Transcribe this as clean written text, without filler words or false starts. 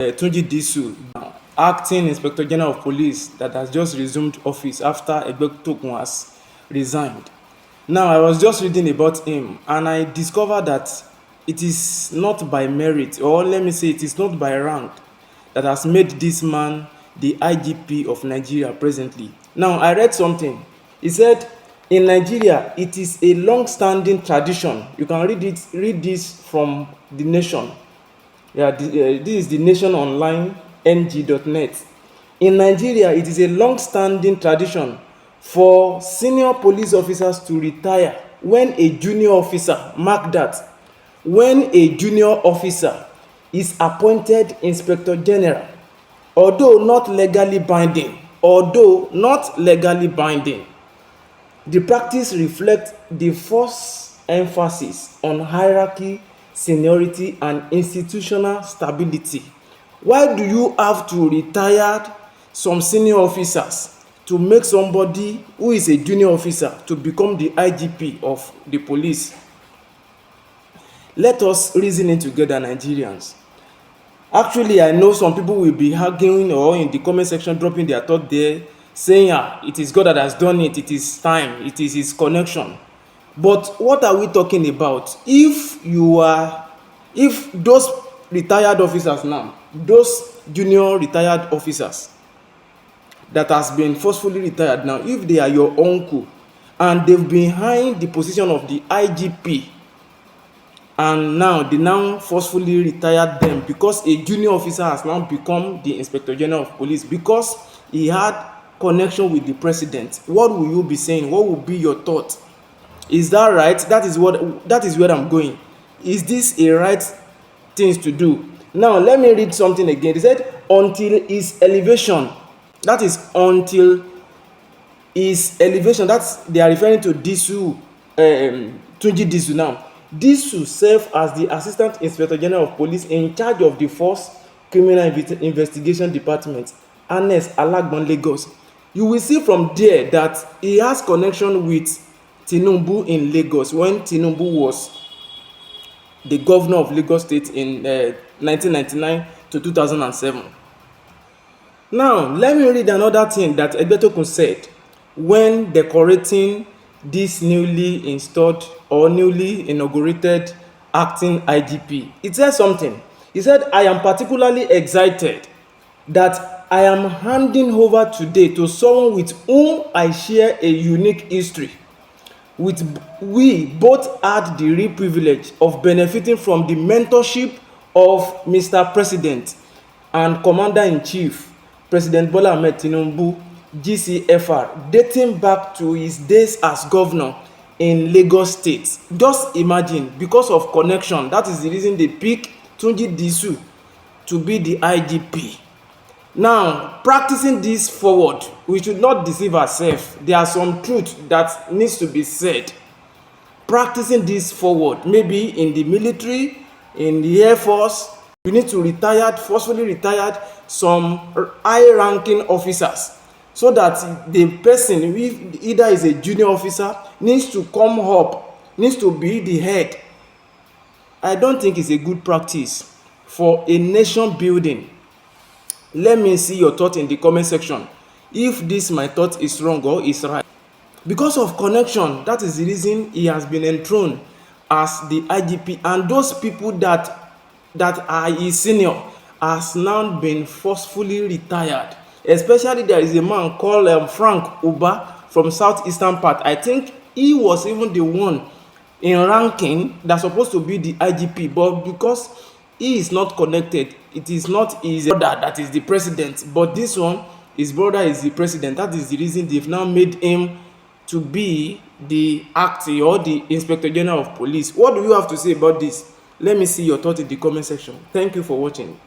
Tunji Disu, acting Inspector General of Police, that has just resumed office after Egbetokun has resigned. Now, I was just reading about him and I discovered that it is not by merit, or let me say it is not by rank, that has made this man the IGP of Nigeria presently. Now, I read something. He said, in Nigeria, it is a long-standing tradition. You can read this from The Nation. Yeah, this is The Nation Online, ng.net. In Nigeria, it is a long-standing tradition for senior police officers to retire when a junior officer, mark that, when a junior officer is appointed Inspector General, although not legally binding. The practice reflects the force emphasis on hierarchy, seniority, and institutional stability. Why do you have to retire some senior officers to make somebody who is a junior officer to become the IGP of the police? Let us reason it together, Nigerians. Actually, I know some people will be arguing or in the comment section dropping their thought there, saying, it is God that has done it, it is time, it is his connection. But what are we talking about? If those retired officers now, those junior retired officers that has been forcefully retired now, if they are your uncle and they've been behind the position of the IGP, and now they now forcefully retired them because a junior officer has now become the Inspector General of Police because he had connection with the president, what will you be saying? What will be your thought? Is that right? That is where I'm going. Is this a right thing to do? Now let me read something again. He said, until his elevation, that is until his elevation, that's they are referring to Disu, Tunji Disu now. Disu served as the Assistant Inspector General of Police in charge of the Force Criminal Investigation Department, Annex Alagbon, Lagos. You will see from there that he has connection with Tinubu in Lagos when Tinubu was the governor of Lagos State in 1999 to 2007. Now, let me read another thing that Egbetokun said when decorating this newly installed or newly inaugurated acting IGP. It said something. He said, I am particularly excited that I am handing over today to someone with whom I share a unique history. We both had the real privilege of benefiting from the mentorship of Mr. President and Commander-in-Chief, President Bola Ahmed Tinubu, GCFR, dating back to his days as governor in Lagos State. Just imagine, because of connection, that is the reason they pick Tunji Disu to be the IGP. Now, practicing this forward, we should not deceive ourselves. There are some truths that needs to be said. Practicing this forward, maybe in the military, in the Air Force, you need to forcefully retired some high-ranking officers, so that the person, either is a junior officer, needs to come up, needs to be the head. I don't think it's a good practice for a nation building. Let me see your thought in the comment section. If this my thought is wrong or is right. Because of connection, that is the reason he has been enthroned as the IGP, and those people that are his senior has now been forcefully retired. Especially there is a man called Frank Uba from southeastern part. I think he was even the one in ranking that's supposed to be the IGP, but because he is not connected, it is not his brother that is the president, but this one, his brother is the president. That is the reason they've now made him to be the acting or the Inspector General of Police. What do you have to say about this? Let me see your thought in the comment section. Thank you for watching.